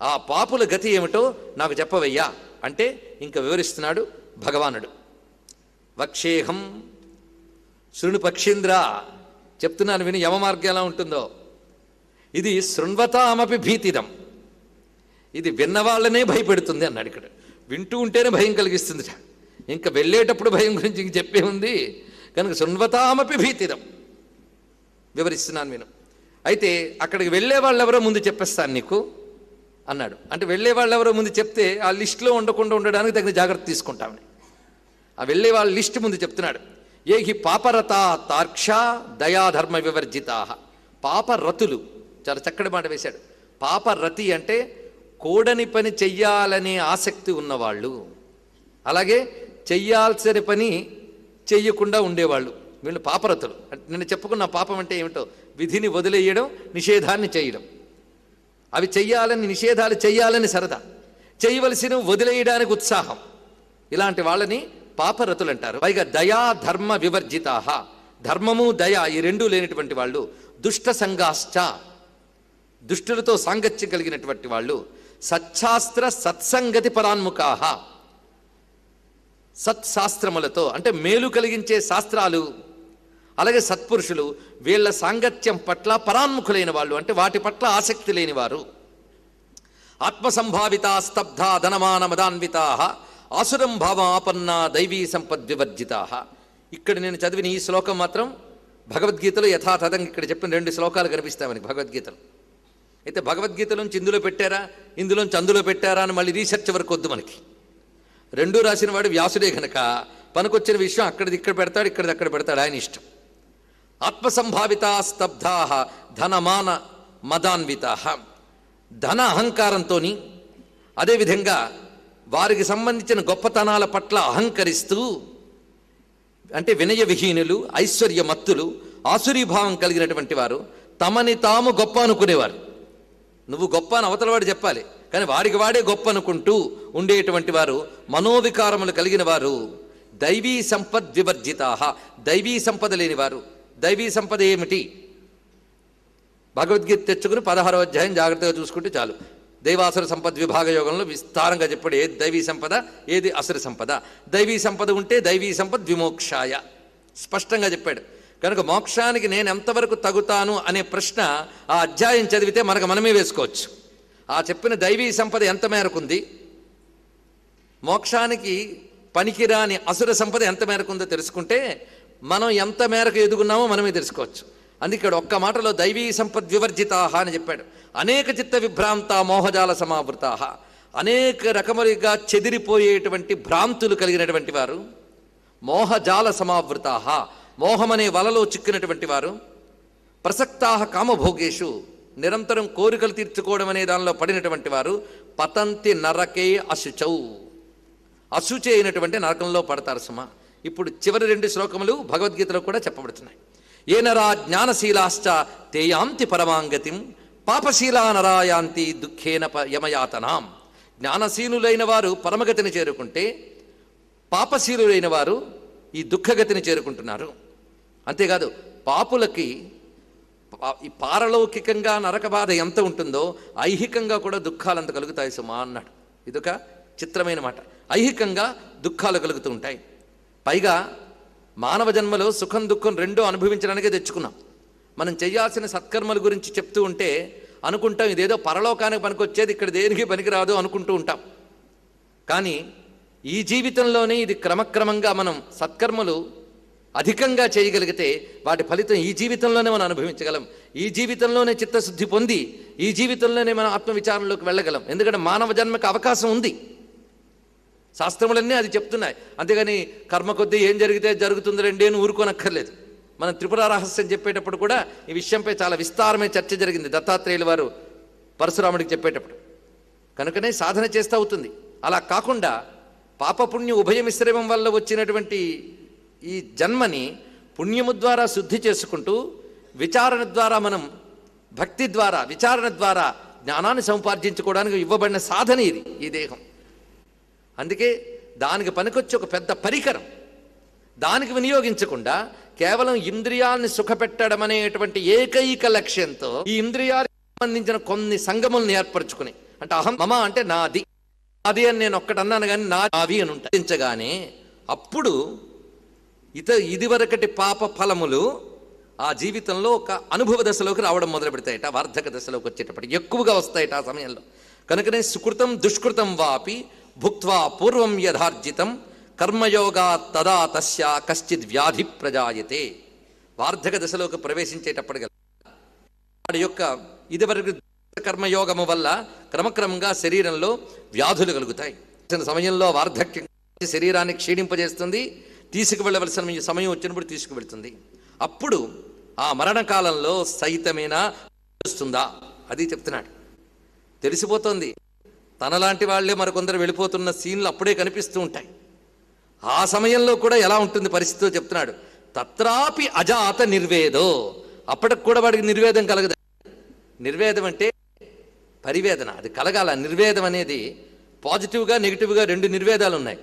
ఆ పాపుల గతి ఏమిటో నాకు చెప్పవయ్యా అంటే ఇంకా వివరిస్తున్నాడు భగవానుడు. వక్షేహం శృణు పక్షీంద్ర, చెప్తున్నాను విని, యమ మార్గం ఎలా ఉంటుందో. ఇది శృణ్వతామపి భీతిదం, ఇది విన్నవాళ్ళనే భయపెడుతుంది అన్నాడు. ఇక్కడ వింటూ ఉంటేనే భయం కలిగిస్తుంది, ఇంకా వెళ్ళేటప్పుడు భయం గురించి ఇంక చెప్పే ఉంది కనుక శృణ్వతామపి భీతిదం వివరిస్తున్నాను విను. అయితే అక్కడికి వెళ్ళే వాళ్ళు ఎవరో ముందు చెప్పేస్తాను నీకు అన్నాడు. అంటే వెళ్ళే వాళ్ళు ఎవరో ముందు చెప్తే ఆ లిస్టులో ఉండకుండా ఉండడానికి తగిన జాగ్రత్త తీసుకుంటామని ఆ వెళ్ళే వాళ్ళ లిస్ట్ ముందు చెప్తున్నాడు. ఏ హి పాపరతా తార్క్ష దయాధర్మ వివర్జితా. పాపరతులు, చాలా చక్కటి మాట వేశాడు. పాపరతి అంటే కూడని పని చెయ్యాలనే ఆసక్తి ఉన్నవాళ్ళు, అలాగే చెయ్యాల్సిన పని చెయ్యకుండా ఉండేవాళ్ళు, వీళ్ళు పాపరతులు. అంటే నేను చెప్పుకున్న పాపం అంటే ఏమిటో, విధిని వదిలేయడం, నిషేధాన్ని చేయడం. అవి చెయ్యాలని, నిషేధాలు చెయ్యాలని సరదా, చేయవలసిన వదిలేయడానికి ఉత్సాహం, ఇలాంటి వాళ్ళని పాపరతులు అంటారు. పైగా దయా ధర్మ వివర్జితా, ధర్మము దయ ఈ రెండూ లేనటువంటి వాళ్ళు. దుష్ట సంగాశ్చ, దుష్టులతో సాంగత్యం కలిగినటువంటి వాళ్ళు. సచ్చాస్త్ర సత్సంగతి పరాన్ముఖాహ, సత్శాస్త్రములతో అంటే మేలు కలిగించే శాస్త్రాలు, అలాగే సత్పురుషులు, వీళ్ళ సాంగత్యం పట్ల పరాన్ముఖులైన వాళ్ళు, అంటే వాటి పట్ల ఆసక్తి లేనివారు. ఆత్మసంభావిత స్తబ్ధ ధనమాన మదాన్వితా ఆసురం భావాపన్న దైవీ సంపద్వివర్జితా. ఇక్కడ నేను చదివిన ఈ శ్లోకం మాత్రం భగవద్గీతలో యథాతథంగా ఇక్కడ చెప్పిన 2 శ్లోకాలు కనిపిస్తాయి మనకి భగవద్గీతలో. అయితే భగవద్గీతలోంచి ఇందులో పెట్టారా, ఇందులోంచి అందులో పెట్టారా అని మళ్ళీ రీసెర్చ్ వరకు వద్దు మనకి. 2 రాసిన వాడు వ్యాసుడే కనుక పనికొచ్చిన విషయం అక్కడిది ఇక్కడ పెడతాడు, ఇక్కడిది అక్కడ పెడతాడు, ఆయన ఇష్టం. ఆత్మసంభావిత స్తబ్ధా ధనమాన మదాన్విత, ధన అహంకారంతో, అదేవిధంగా వారికి సంబంధించిన గొప్పతనాల పట్ల అహంకరిస్తూ, అంటే వినయ విహీనులు, ఐశ్వర్యమత్తులు, ఆసురీభావం కలిగినటువంటి వారు, తమని తాము గొప్ప అనుకునేవారు. నువ్వు గొప్ప అని అవతలవాడు చెప్పాలి, కానీ వాడికి వాడే గొప్ప అనుకుంటూ ఉండేటువంటి వారు, మనోవికారములు కలిగిన వారు. దైవీ సంపద్వివర్జితా, దైవీ సంపద లేనివారు. దైవీ సంపద ఏమిటి? భగవద్గీత తెచ్చుకుని 16వ అధ్యాయం జాగ్రత్తగా చూసుకుంటే చాలు. దైవాసుర సంపద విభాగ యోగంలో విస్తారంగా చెప్పాడు ఏది దైవీ సంపద, ఏది అసుర సంపద. దైవీ సంపద ఉంటే దైవీ సంపద విమోక్షాయ స్పష్టంగా చెప్పాడు. కనుక మోక్షానికి నేను ఎంతవరకు తగుతాను అనే ప్రశ్న ఆ అధ్యాయం చదివితే మనమే వేసుకోవచ్చు. ఆ చెప్పిన దైవీ సంపద ఎంత మేరకు ఉంది, మోక్షానికి పనికిరాని అసుర సంపద ఎంత మేరకు ఉందో తెలుసుకుంటే మనం ఎంత మేరకు ఎదుగున్నామో మనమే తెలుసుకోవచ్చు. అందుకే ఇక్కడ ఒక్క మాటలో దైవీ సంపద్ వివర్జితా అని చెప్పాడు. అనేక చిత్త విభ్రాంత మోహజాల సమావృతా, అనేక రకములుగా చెదిరిపోయేటువంటి భ్రాంతులు కలిగినటువంటి వారు. మోహజాల సమావృతా, మోహమనే వలలో చిక్కినటువంటి వారు. ప్రసక్తా కామభోగేషు, నిరంతరం కోరికలు తీర్చుకోవడం అనే దానిలో పడినటువంటి వారు. పతంతి నరకే అశుచౌ, అశుచి అయినటువంటి నరకంలో పడతారు సుమా. ఇప్పుడు చివరి 2 శ్లోకములు భగవద్గీతలో కూడా చెప్పబడుతున్నాయి. ఏ నరా జ్ఞానశీలాశ్చ తేయాంతి పరమాంగతిం పాపశీలా నరాయాంతి దుఃఖేన యమయాతనాం. జ్ఞానశీలులైన వారు పరమగతిని చేరుకుంటే, పాపశీలులైన వారు ఈ దుఃఖగతిని చేరుకుంటున్నారు. అంతేకాదు పాపులకి ఈ పారలౌకికంగా నరక బాధ ఎంత ఉంటుందో ఐహికంగా కూడా దుఃఖాలు అంత కలుగుతాయి సుమా అన్నాడు. ఇదొక చిత్రమైన మాట. ఐహికంగా దుఃఖాలు కలుగుతూ ఉంటాయి. పైగా మానవ జన్మలో సుఖం దుఃఖం రెండూ అనుభవించడానికే తెచ్చుకున్నాం. మనం చేయాల్సిన సత్కర్మల గురించి చెప్తూ ఉంటే అనుకుంటాం ఇదేదో పరలోకానికి పనికొచ్చేది, ఇక్కడ దేనికి పనికిరాదు అనుకుంటూ ఉంటాం. కానీ ఈ జీవితంలోనే ఇది క్రమక్రమంగా మనం సత్కర్మలు అధికంగా చేయగలిగితే వాటి ఫలితం ఈ జీవితంలోనే మనం అనుభవించగలం. ఈ జీవితంలోనే చిత్తశుద్ధి పొంది ఈ జీవితంలోనే మనం ఆత్మవిచారంలోకి వెళ్ళగలం. ఎందుకంటే మానవ జన్మకు అవకాశం ఉంది, శాస్త్రములన్నీ అది చెప్తున్నాయి. అంతేగాని కర్మ కొద్దీ ఏం జరిగితే జరుగుతుందిలేండి అని ఊరుకోనక్కర్లేదు. మనం త్రిపుర రహస్యం చెప్పేటప్పుడు కూడా ఈ విషయంపై చాలా విస్తారమైన చర్చ జరిగింది దత్తాత్రేయుల వారు పరశురాముడికి చెప్పేటప్పుడు. కనుకనే సాధన చేస్తూ అవుతుంది. అలా కాకుండా పాపపుణ్య ఉభయమిశ్రమం వల్ల వచ్చినటువంటి ఈ జన్మని పుణ్యము ద్వారా శుద్ధి చేసుకుంటూ విచారణ ద్వారా మనం భక్తి ద్వారా విచారణ ద్వారా జ్ఞానాన్ని సముపార్జించుకోవడానికి ఇవ్వబడిన సాధన ఇది ఈ దేహం. అందుకే దానికి పనికొచ్చి ఒక పెద్ద పరికరం, దానికి వినియోగించకుండా కేవలం ఇంద్రియాల్ని సుఖపెట్టడం అనేటువంటి ఏకైక లక్ష్యంతో ఈ ఇంద్రియాలకు సంబంధించిన కొన్ని సంగములను ఏర్పరచుకుని అంటే అహం మమ అంటే నాది, నాది అని నేను ఒక్కటన్నాను కానీ నావి అని ఉంటాయించగానే అప్పుడు ఇదివరకటి పాప ఫలములు ఆ జీవితంలో ఒక అనుభవ దశలోకి రావడం మొదలు పెడతాయట. వార్ధక దశలోకి వచ్చేటప్పటికి ఎక్కువగా వస్తాయట ఆ సమయంలో. కనుకనే సుకృతం దుష్కృతం వాపి భుక్త్వా పూర్వం యథార్జితం కర్మయోగా తదా తస్య కశ్చిద్ వ్యాధి ప్రజాయతే. వార్ధక దశలోకి ప్రవేశించేటప్పటికి వాడి యొక్క ఇదివరకు కర్మయోగము వల్ల క్రమక్రమంగా శరీరంలో వ్యాధులు కలుగుతాయి. సమయంలో వార్ధక్యం శరీరాన్ని క్షీణింపజేస్తుంది, తీసుకువెళ్ళవలసిన సమయం వచ్చినప్పుడు తీసుకువెళ్తుంది. అప్పుడు ఆ మరణకాలంలో సైతమేనా వస్తుందా అది చెప్తున్నాడు. తెలిసిపోతుంది. తనలాంటి వాళ్లే మరికొందరు వెళ్ళిపోతున్న సీన్లు అప్పుడే కనిపిస్తూ ఉంటాయి. ఆ సమయంలో కూడా ఎలా ఉంటుంది పరిస్థితితో చెప్తున్నాడు. తత్రాపి అజాత నిర్వేదో, అప్పటికి కూడా వాడికి నిర్వేదం కలగదు. నిర్వేదం అంటే పరివేదన, అది కలగాల. నిర్వేదం అనేది పాజిటివ్గా నెగిటివ్గా రెండు నిర్వేదాలు ఉన్నాయి.